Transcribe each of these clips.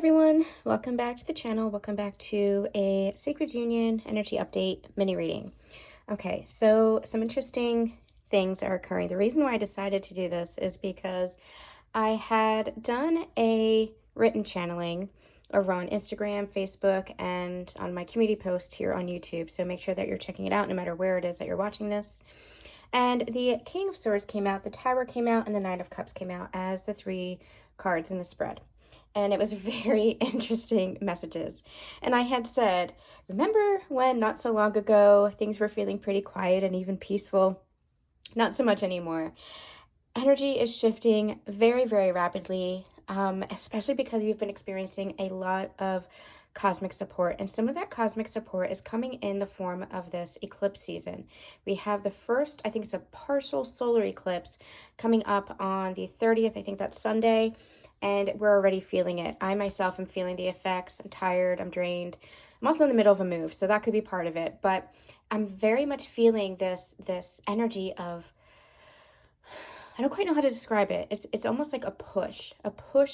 everyone, welcome back to the channel. Welcome back to a Sacred Union energy update mini reading. Okay, so some interesting things are occurring. The reason why I decided to do this is because I had done a written channeling over on Instagram, Facebook, and on my community post here on YouTube. So make sure that you're checking it out no matter where it is that you're watching this. And the King of Swords came out, the Tower came out, and the Knight of Cups came out as the three cards in the spread. And it was very interesting messages. And I had said, remember when not so long ago things were feeling pretty quiet and even peaceful? Not so much anymore. Energy is shifting very, very rapidly, especially because we've been experiencing a lot of cosmic support. And some of that cosmic support is coming in the form of this eclipse season. We have the first, I think it's a partial solar eclipse coming up on the 30th. I think that's Sunday. And we're already feeling it. I myself am feeling the effects. I'm tired, I'm drained. I'm also in the middle of a move, so that could be part of it. But I'm very much feeling this energy of, I don't quite know how to describe it. It's almost like a push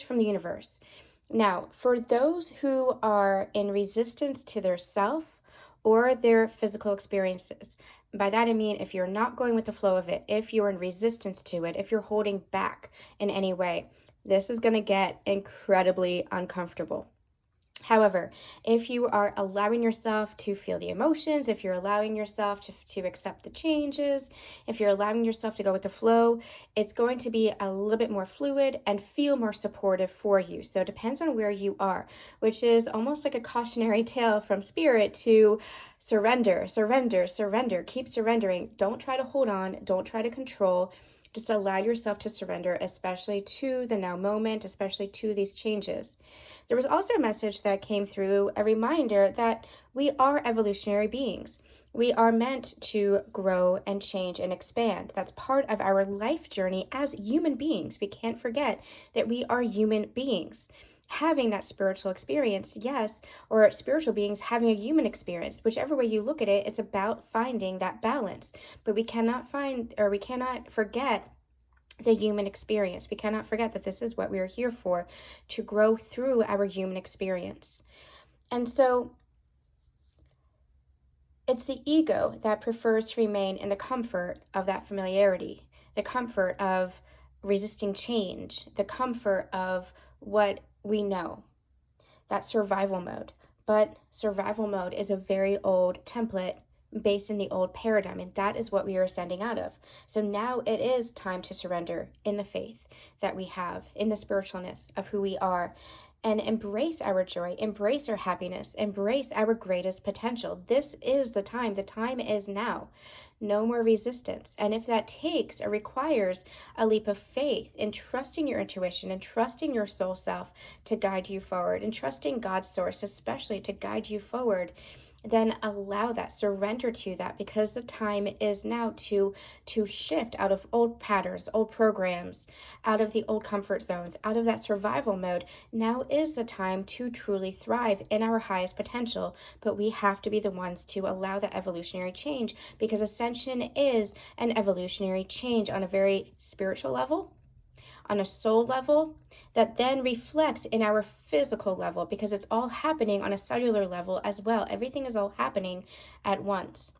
from the universe. Now, for those who are in resistance to their self or their physical experiences, by that I mean if you're not going with the flow of it, if you're in resistance to it, if you're holding back in any way, this is going to get incredibly uncomfortable. However, if you are allowing yourself to feel the emotions, if you're allowing yourself to accept the changes, if you're allowing yourself to go with the flow, it's going to be a little bit more fluid and feel more supportive for you. So it depends on where you are, which is almost like a cautionary tale from Spirit to surrender, surrender, surrender. Keep surrendering. Don't try to hold on. Don't try to control. Just allow yourself to surrender, especially to the now moment, especially to these changes. There was also a message that came through, a reminder that we are evolutionary beings. We are meant to grow and change and expand. That's part of our life journey as human beings. We can't forget that we are human beings. Having that spiritual experience, yes, or spiritual beings having a human experience, whichever way you look at it, it's about finding that balance. But we cannot forget the human experience. We cannot forget that this is what we are here for, to grow through our human experience. And so it's the ego that prefers to remain in the comfort of that familiarity, the comfort of resisting change, the comfort of what we know, that survival mode. But survival mode is a very old template based in the old paradigm, and that is what we are ascending out of. So now it is time to surrender in the faith that we have, in the spiritualness of who we are, and embrace our joy, embrace our happiness, embrace our greatest potential. This is the time. The time is now. No more resistance. And if that takes or requires a leap of faith in trusting your intuition and trusting your soul self to guide you forward, and trusting God's source especially to guide you forward, then allow that, surrender to that, because the time is now to shift out of old patterns, old programs, out of the old comfort zones, out of that survival mode. Now is the time to truly thrive in our highest potential, but we have to be the ones to allow that evolutionary change, because ascension is an evolutionary change on a very spiritual level, on a soul level, that then reflects in our physical level, because it's all happening on a cellular level as well. Everything is all happening at once.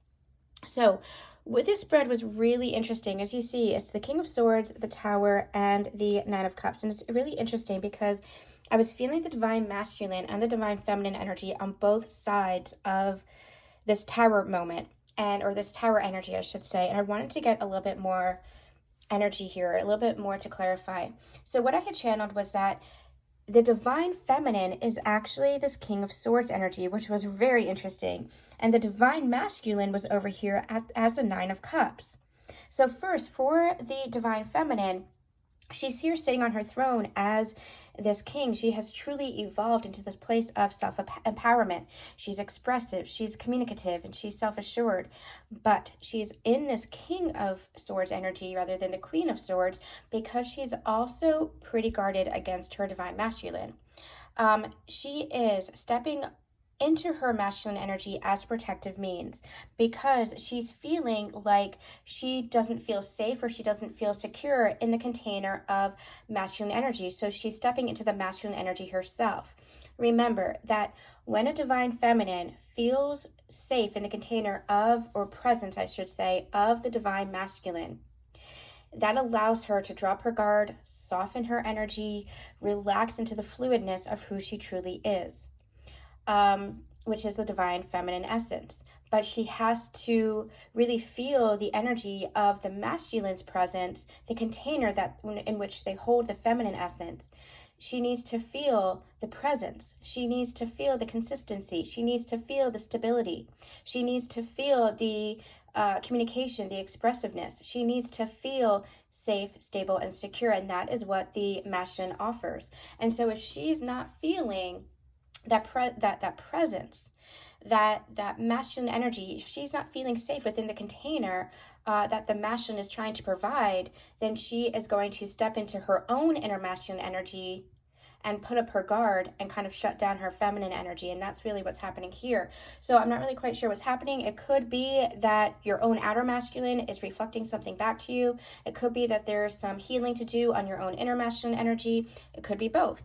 So what this spread was really interesting. As you see, it's the King of Swords, the Tower, and the Knight of Cups. And it's really interesting because I was feeling the divine masculine and the divine feminine energy on both sides of this tower moment, or this tower energy, I should say. And I wanted to get a little bit more energy here, a little bit more to clarify. So what I had channeled was that the divine feminine is actually this King of Swords energy, which was very interesting. And the divine masculine was over here as the Nine of Cups. So first, for the divine feminine, she's here sitting on her throne as this king. She has truly evolved into this place of self-empowerment. She's expressive, she's communicative, and she's self-assured. But she's in this King of Swords energy rather than the Queen of Swords, because she's also pretty guarded against her divine masculine. She is stepping into her masculine energy as protective means, because she's feeling like she doesn't feel safe or she doesn't feel secure in the container of masculine energy. So she's stepping into the masculine energy herself. Remember that when a divine feminine feels safe in the container of, or presence, I should say, of the divine masculine, that allows her to drop her guard, soften her energy, relax into the fluidness of who she truly is, which is the divine feminine essence. But she has to really feel the energy of the masculine's presence, the container that in which they hold the feminine essence. She needs to feel the presence. She needs to feel the consistency. She needs to feel the stability. She needs to feel the communication, the expressiveness. She needs to feel safe, stable, and secure. And that is what the masculine offers. And so if she's not feeling that presence, that masculine energy, if she's not feeling safe within the container that the masculine is trying to provide, then she is going to step into her own inner masculine energy and put up her guard and kind of shut down her feminine energy. And that's really what's happening here. So I'm not really quite sure what's happening. It could be that your own outer masculine is reflecting something back to you. It could be that there's some healing to do on your own inner masculine energy. It could be both.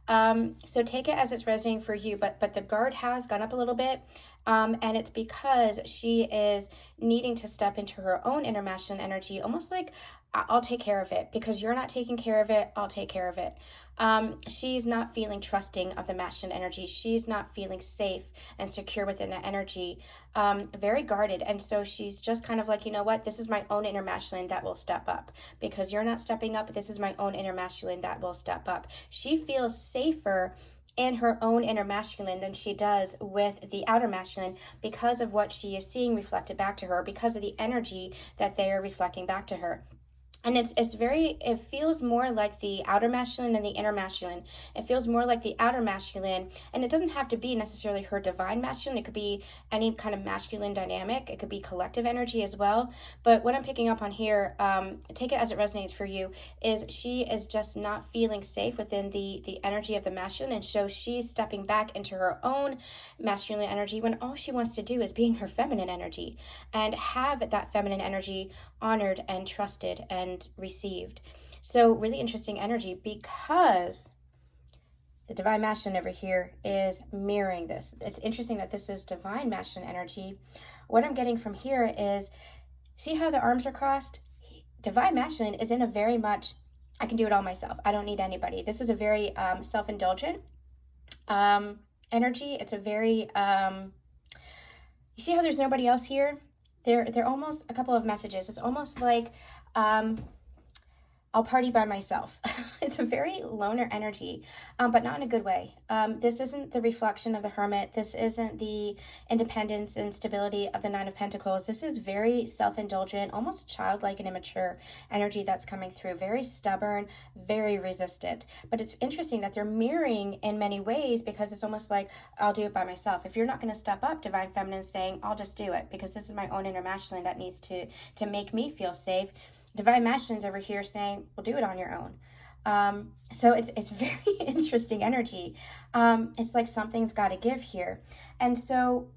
So take it as it's resonating for you, but the guard has gone up a little bit, and it's because she is needing to step into her own inner masculine energy, almost like, I'll take care of it, because you're not taking care of it, I'll take care of it. She's not feeling trusting of the masculine energy. She's not feeling safe and secure within that energy, very guarded. And so she's just kind of like, you know what, this is my own inner masculine that will step up, because you're not stepping up. This is my own inner masculine that will step up. She feels safer in her own inner masculine than she does with the outer masculine, because of what she is seeing reflected back to her, because of the energy that they are reflecting back to her. And it feels more like the outer masculine than the inner masculine. It feels more like the outer masculine, and it doesn't have to be necessarily her divine masculine. It could be any kind of masculine dynamic. It could be collective energy as well. But what I'm picking up on here, take it as it resonates for you, is she is just not feeling safe within the energy of the masculine. And so she's stepping back into her own masculine energy, when all she wants to do is be in her feminine energy and have that feminine energy honored and trusted and received. So really interesting energy, because the divine masculine over here is mirroring this. It's interesting that this is divine masculine energy. What I'm getting from here is, see how the arms are crossed? Divine masculine is in a very much, I can do it all myself. I don't need anybody. This is a very self-indulgent energy. It's a very, you see how there's nobody else here? They're almost a couple of messages. It's almost like, I'll party by myself. It's a very loner energy, but not in a good way. This isn't the reflection of the Hermit. This isn't the independence and stability of the Nine of Pentacles. This is very self-indulgent, almost childlike and immature energy that's coming through. Very stubborn, very resistant. But it's interesting that they're mirroring in many ways, because it's almost like, I'll do it by myself. If you're not going to step up, Divine Feminine is saying, I'll just do it, because this is my own inner masculine that needs to make me feel safe. Divine Masculine's over here saying, well, do it on your own. So it's very interesting energy. It's like something's got to give here. And so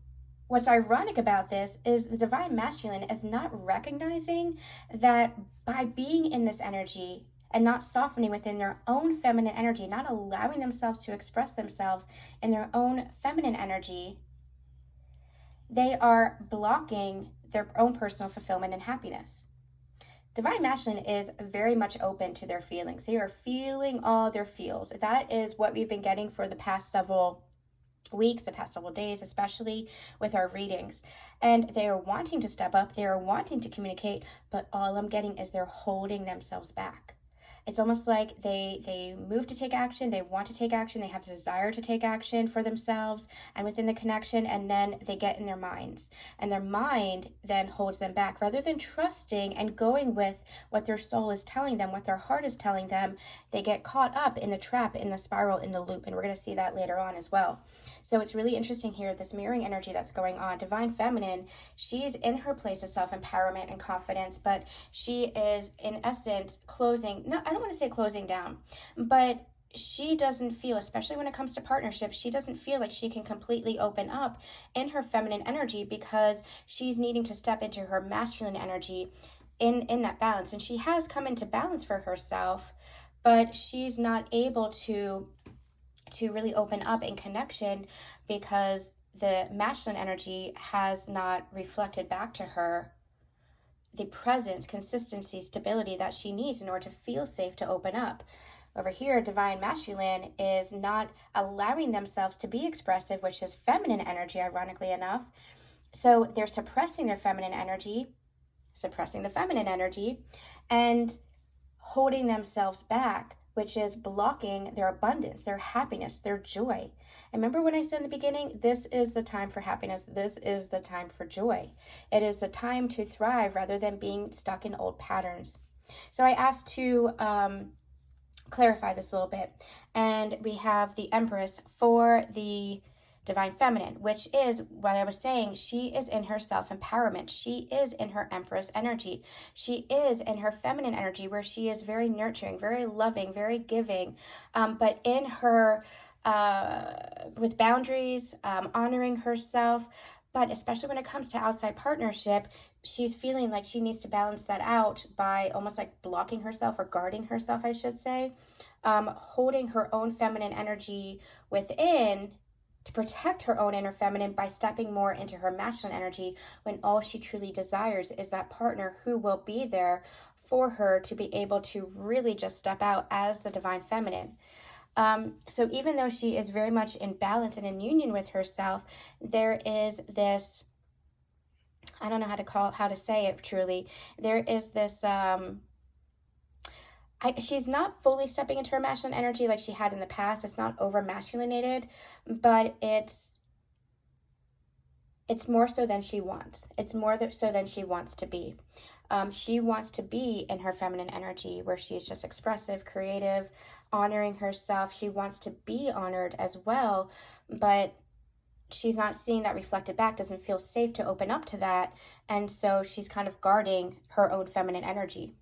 what's ironic about this is the Divine Masculine is not recognizing that by being in this energy and not softening within their own feminine energy, not allowing themselves to express themselves in their own feminine energy, they are blocking their own personal fulfillment and happiness. Divine Masculine is very much open to their feelings. They are feeling all their feels. That is what we've been getting for the past several weeks, the past several days, especially with our readings. And they are wanting to step up. They are wanting to communicate, but all I'm getting is they're holding themselves back. It's almost like they move to take action, they want to take action, they have the desire to take action for themselves and within the connection, and then they get in their minds. And their mind then holds them back. Rather than trusting and going with what their soul is telling them, what their heart is telling them, they get caught up in the trap, in the spiral, in the loop. And we're going to see that later on as well. So it's really interesting here, this mirroring energy that's going on. Divine Feminine, she's in her place of self-empowerment and confidence, but she is in essence closing, no, I don't want to say closing down, but she doesn't feel, especially when it comes to partnerships, she doesn't feel like she can completely open up in her feminine energy because she's needing to step into her masculine energy in that balance. And she has come into balance for herself, but she's not able to really open up in connection because the masculine energy has not reflected back to her the presence, consistency, stability that she needs in order to feel safe to open up. Over here, divine masculine is not allowing themselves to be expressive, which is feminine energy, ironically enough. So they're suppressing their feminine energy, suppressing the feminine energy, and holding themselves back, which is blocking their abundance, their happiness, their joy. And remember when I said in the beginning, this is the time for happiness. This is the time for joy. It is the time to thrive rather than being stuck in old patterns. So I asked to clarify this a little bit. And we have the Empress for the divine feminine, which is what I was saying. She is in her self-empowerment. She is in her Empress energy. She is in her feminine energy, where she is very nurturing, very loving, very giving, but in her with boundaries, honoring herself. But especially when it comes to outside partnership, she's feeling like she needs to balance that out by almost like blocking herself, or guarding herself, I should say, holding her own feminine energy within to protect her own inner feminine by stepping more into her masculine energy, when all she truly desires is that partner who will be there for her to be able to really just step out as the divine feminine. So even though she is very much in balance and in union with herself, there is this, I don't know how to say it truly. There is this, she's not fully stepping into her masculine energy like she had in the past. It's not over masculinated, but it's more so than she wants. It's more so than she wants to be. She wants to be in her feminine energy, where she's just expressive, creative, honoring herself. She wants to be honored as well, but she's not seeing that reflected back, doesn't feel safe to open up to that. And so she's kind of guarding her own feminine energy.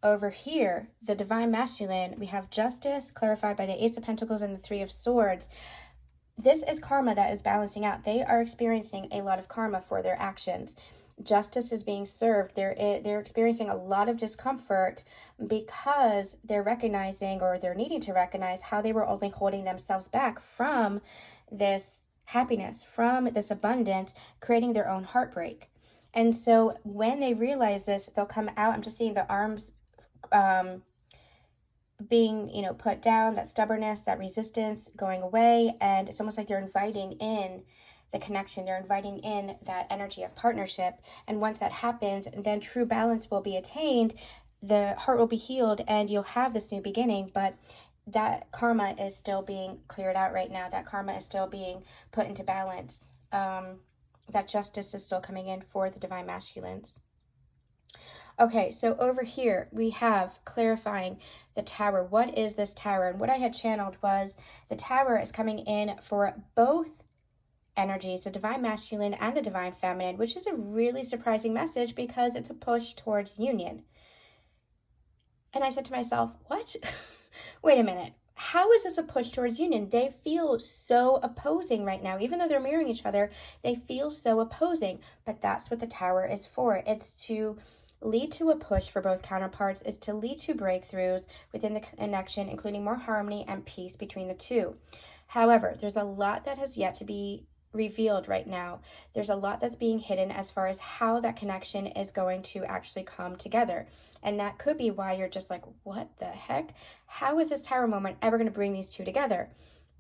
Over here, the divine masculine, we have justice clarified by the Ace of Pentacles and the Three of Swords. This is karma that is balancing out. They are experiencing a lot of karma for their actions. Justice is being served. They're experiencing a lot of discomfort because they're recognizing, or they're needing to recognize, how they were only holding themselves back from this happiness, from this abundance, creating their own heartbreak. And so when they realize this, they'll come out. I'm just seeing the arms being, put down, that stubbornness, that resistance going away. And it's almost like they're inviting in the connection. They're inviting in that energy of partnership. And once that happens, then true balance will be attained. The heart will be healed and you'll have this new beginning. But that karma is still being cleared out right now. That karma is still being put into balance. That justice is still coming in for the divine masculines. Okay, so over here we have clarifying the Tower. What is this Tower? And what I had channeled was the Tower is coming in for both energies, the divine masculine and the divine feminine, which is a really surprising message because it's a push towards union. And I said to myself, what? Wait a minute. How is this a push towards union? They feel so opposing right now. Even though they're mirroring each other, they feel so opposing. But that's what the Tower is for. It's to lead to a push for both counterparts, is to lead to breakthroughs within the connection, including more harmony and peace between the two. However, there's a lot that has yet to be revealed right now. There's a lot that's being hidden as far as how that connection is going to actually come together. And that could be why you're just like, what the heck? How is this Tower moment ever going to bring these two together?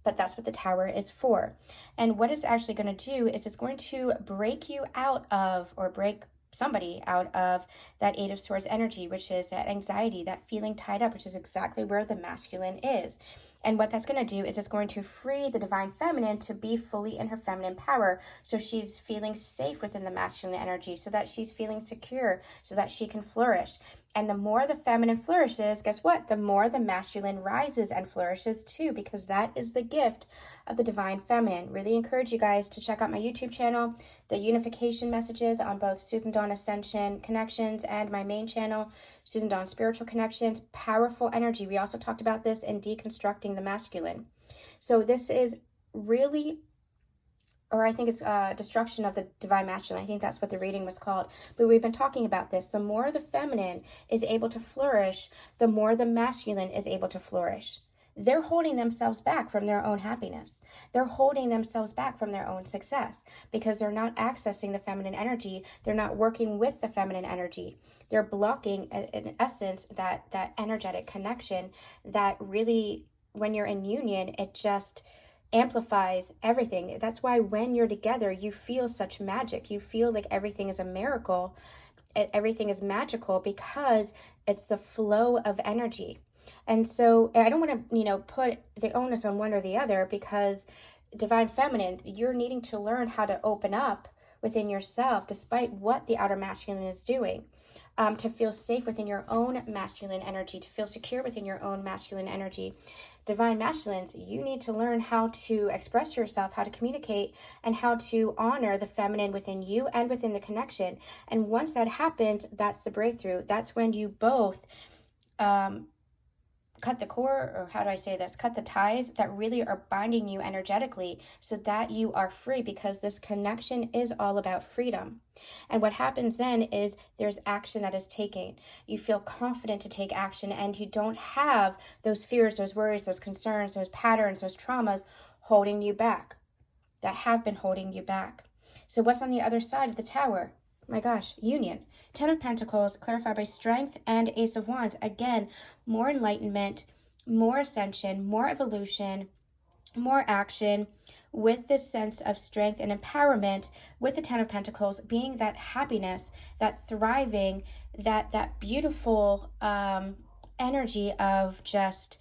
But that's what the Tower is for. And what it's actually going to do is it's going to break you out of, or break somebody out of, that Eight of Swords energy, which is that anxiety, that feeling tied up, which is exactly where the masculine is. And what that's going to do is it's going to free the divine feminine to be fully in her feminine power. So she's feeling safe within the masculine energy, so that she's feeling secure, so that she can flourish. And the more the feminine flourishes, guess what? The more the masculine rises and flourishes too, because that is the gift of the divine feminine. Really encourage you guys to check out my YouTube channel. the unification messages on both Susan Dawn Ascension Connections and my main channel, Susan Dawn Spiritual Connections. Powerful energy. We also talked about this in deconstructing the masculine. So this is really, or I think it's destruction of the divine masculine. I think that's what the reading was called. But we've been talking about this. The more the feminine is able to flourish, the more the masculine is able to flourish. They're holding themselves back from their own happiness. They're holding themselves back from their own success because they're not accessing the feminine energy. They're not working with the feminine energy. They're blocking, in essence, that energetic connection that really, when you're in union, it just amplifies everything. That's why when you're together, you feel such magic. You feel like everything is a miracle. Everything is magical because it's the flow of energy. And so I don't want to, put the onus on one or the other, because divine feminine, you're needing to learn how to open up within yourself despite what the outer masculine is doing. To feel safe within your own masculine energy, to feel secure within your own masculine energy. Divine masculines, you need to learn how to express yourself, how to communicate, and how to honor the feminine within you and within the connection. And once that happens, that's the breakthrough. That's when you both cut the cord, or how do I say this? Cut the ties that really are binding you energetically so that you are free, because this connection is all about freedom. And what happens then is there's action that is taken. You feel confident to take action, and you don't have those fears, those worries, those concerns, those patterns, those traumas holding you back, that have been holding you back. So what's on the other side of the tower? My gosh, union. 10 of Pentacles, clarified by Strength and Ace of Wands. Again, more enlightenment, more ascension, more evolution, more action, with this sense of strength and empowerment, with the 10 of Pentacles being that happiness, that thriving, that beautiful energy of just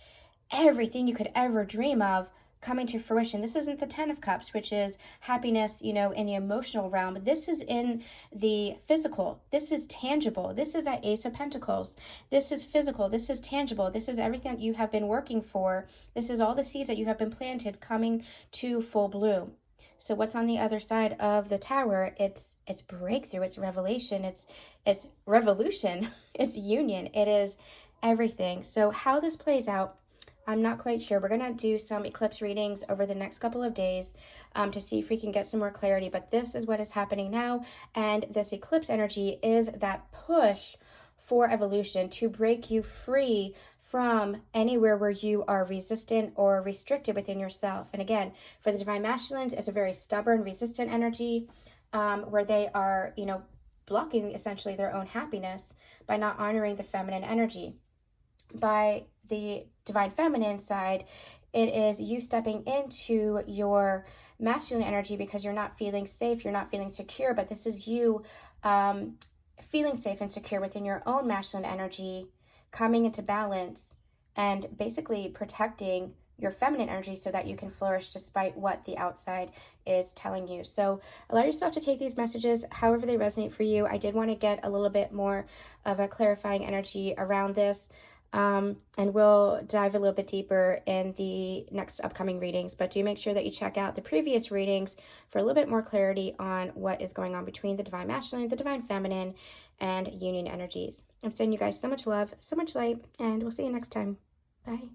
everything you could ever dream of coming to fruition. This isn't the 10 of Cups, which is happiness, in the emotional realm. This is in the physical. This is tangible. This is an Ace of Pentacles. This is physical. This is tangible. This is everything that you have been working for. This is all the seeds that you have been planted coming to full bloom. So what's on the other side of the tower? It's breakthrough. It's revelation. It's revolution. It's union. It is everything. So how this plays out, I'm not quite sure. We're going to do some eclipse readings over the next couple of days to see if we can get some more clarity. But this is what is happening now. And this eclipse energy is that push for evolution to break you free from anywhere where you are resistant or restricted within yourself. And again, for the divine masculines, it's a very stubborn, resistant energy where they are, blocking essentially their own happiness by not honoring the feminine energy. By the divine feminine side, it is you stepping into your masculine energy because you're not feeling safe, you're not feeling secure, but this is you feeling safe and secure within your own masculine energy, coming into balance and basically protecting your feminine energy so that you can flourish despite what the outside is telling you. So allow yourself to take these messages however they resonate for you. I did want to get a little bit more of a clarifying energy around this. And we'll dive a little bit deeper in the next upcoming readings, but do make sure that you check out the previous readings for a little bit more clarity on what is going on between the divine masculine, the divine feminine, and union energies. I'm sending you guys so much love, so much light, and we'll see you next time. Bye.